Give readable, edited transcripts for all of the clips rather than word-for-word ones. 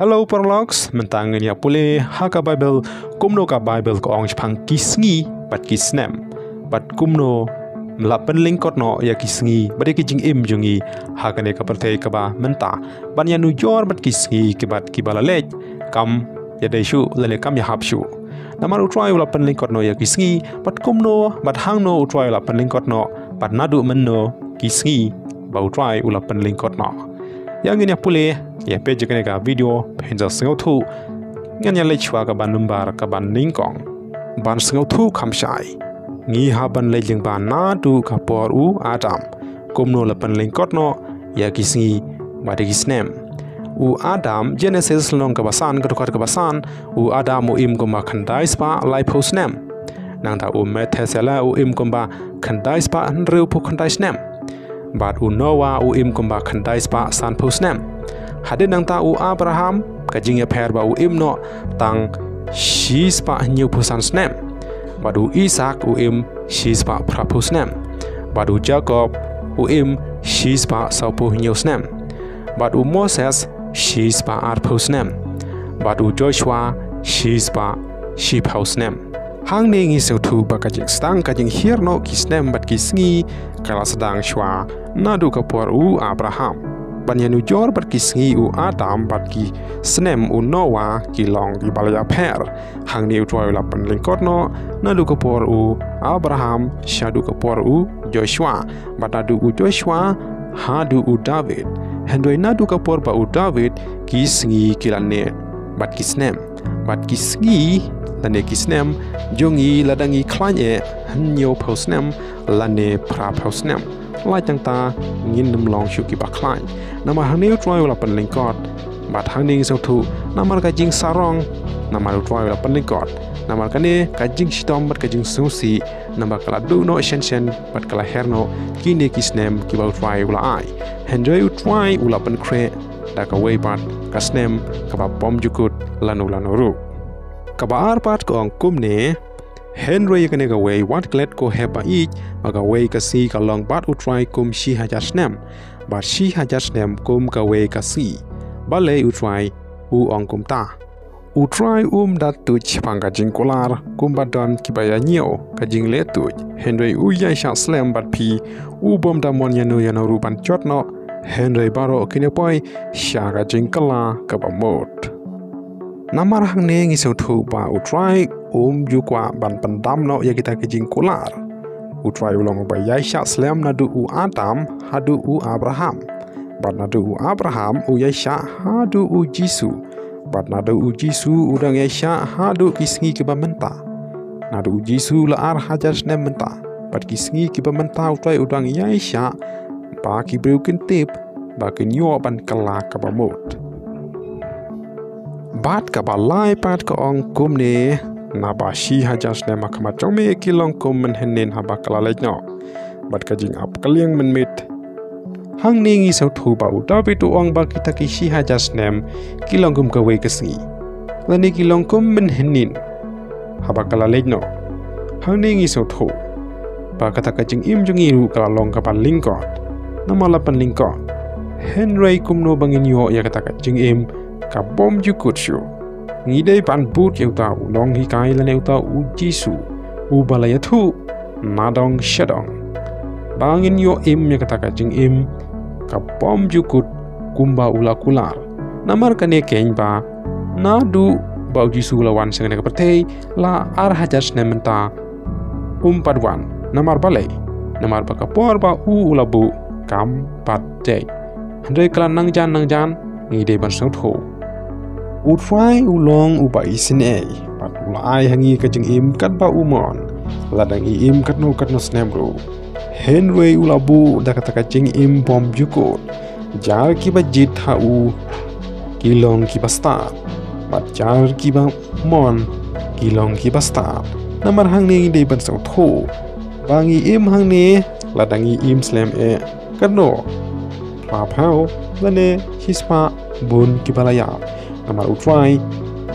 Hello Prologs, mentang ni pule haka Baibl, Kumno ka Baibl ko ong pang kisngi bat snem. Bat Kumno melapan lyngkot no ya kisngi, bat ki jingim jungi haka ne ka pertai ka ba menta. Ban ya nu jor bat kisngi ke bat kibala lej kam ya dai shu lele kam ya hap shu. Namar utrai melapan lyngkot no ya kisngi, bat Kumno bat hang no utrai melapan lyngkot no, bat nadu menno kisngi ba utrai melapan lyngkot no. Yang ini pule ya page kene ka video penja sengau thu nganya lechwa ka ban number ka ban ningkong ban sengau thu khamshai ngi ha ban lejing ban na tu ka por u adam Kumno la pan lyngkot no ya kisngi ba de snem u adam Genesis long ka basan ka basan u adam u im ko ma khandai spa lai pho snem nang ta u methesela u im ko ba khandai spa hynrei pho khandai snem bat u Noah u im ko ba khandai spa san pho snem hadin nang ta u Abraham kajing ya per ba u im no tang shi spa new pusan snem badu Isaac u im shi spa prapu snem badu Jacob u im shi spa saupu new snem badu Moses shi spa arpu snem badu Joshua shi spa shi pau snem hang ni ngi tu ba kajing stang kajing hir no ki snem bat ki sngi kala sedang shwa nadu ka por u Abraham Banyanu jor bat kisngi u Adam bat ki snem u Noah ki long di balaya per hang ni utwai lapan lyngkot no nadu kapor u Abraham shadu kapor u Joshua bat nadu u Joshua hadu u David hynrei nadu kapor ba u David kisngi kilane bat ki snem bat kisngi lane ki snem jongi ladangi klanye hanyo pau snem lane pra pau snem lai chang ta ngin num long shu ki baklai namar hang neu troi la pan lyngkot bat hang ning sau thu namar ka jingsarong namar troi la pan lyngkot namar ka ne ka jing shitom bat ka jing susi namar kala du no shen bat kala herno kini ki snem ki ba troi ula ai hynrei troi ula pan kre da ka wei bat ka snem ka ba pom jukut lanu ru ka ba ar pat ko ang kumne hynrei kane ka wei wat klet ko heba ieit aga wei ka si ka long bat utrai kum shi hajar snem bat shi hajar snem kum ka wei ka si bale utrai u ong kum ta utrai dat tu chpang ka jing kolar kum bat don kibaya nyo ka jing le tu hynrei u ya sha slem bat pi u bom da mon yanu ru ban chot no hynrei baro kine poi sha ka jing kala ka ba mot namar hang ne ngi so thu ba utrai jukwa ban pendam no ya kita kejing kular utrai ulong ba ya sha slem nadu u Adam hadu u Abraham bat nadu u Abraham u ya sha hadu u Jisu bat nadu u Jisu udang ya sha hadu kisngi ke menta nadu u Jisu la ar hajar snem menta bat kisngi ke menta utrai udang ya sha ba ki briew kintip ba kenyo ban kala ka mot bat ka balai pat ka ong kumne naba shi hajar snem akama chome kilong kum men henin haba kala lejno bat ka jing ap kaliang men mit hang ni ngi sau thu ba u David tu ong ba kita ki shi hajar snem kilong kum ka wei kasngi lani kilong kum men henin haba kala lejno hang ni ngi sau thu ba kata ka jing im jungi ru kala long ka ban lyngkot namala pan lyngkot hynrei Kumno bangin yo ya kata ka jing im ka bom jukut shu ngi dei pan but yau ta long hi kai la neu ta U Jisu u balaya thu nadong shadong bangin yo im ya kata ka jing im ka bom jukut kumba ula kular namar kane keng ba nadu ba U Jisu lawan seng ka pertei la ar hajar snem menta padwan namar balai namar ba ka por ba u ula bu kam pat jai hynrei kala nang jan ngi dei ban sang tho utrai ulong uba isine pat ulai hangi ka jing im kat ba umon ladang im kat no snem ru hynrei ulabu da kata ka jing im bom jukut jar ki ba jit ha u kilong ki basta bat jar ki ba mon kilong ki basta namar hang ni de ban sau tho bangi im hang ni ladang im slem e kat no pa phao lane hispa bun ki balaya namar utrai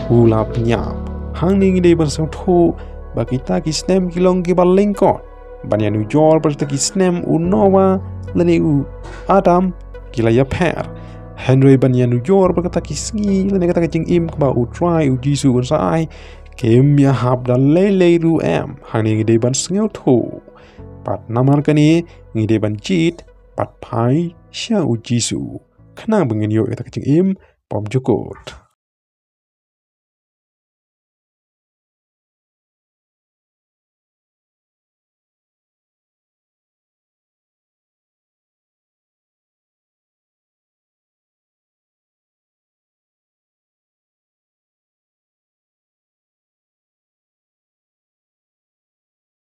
hula penyap hang ning de ban sang tho ba kita ki snem kilong ki bal lyngkot banyanu jor per ki snem u Noah lani u Adam kilaya per hynrei ban yan yor berkata kisngi lene kata jingim ba U Trai U Jisu Khrist kem ya hab da lele ru em hani ngide ban sngeu tho pat namar kani ngide ban jit pat pai sha U Jisu khna bengin yo kata jingim pom jukut.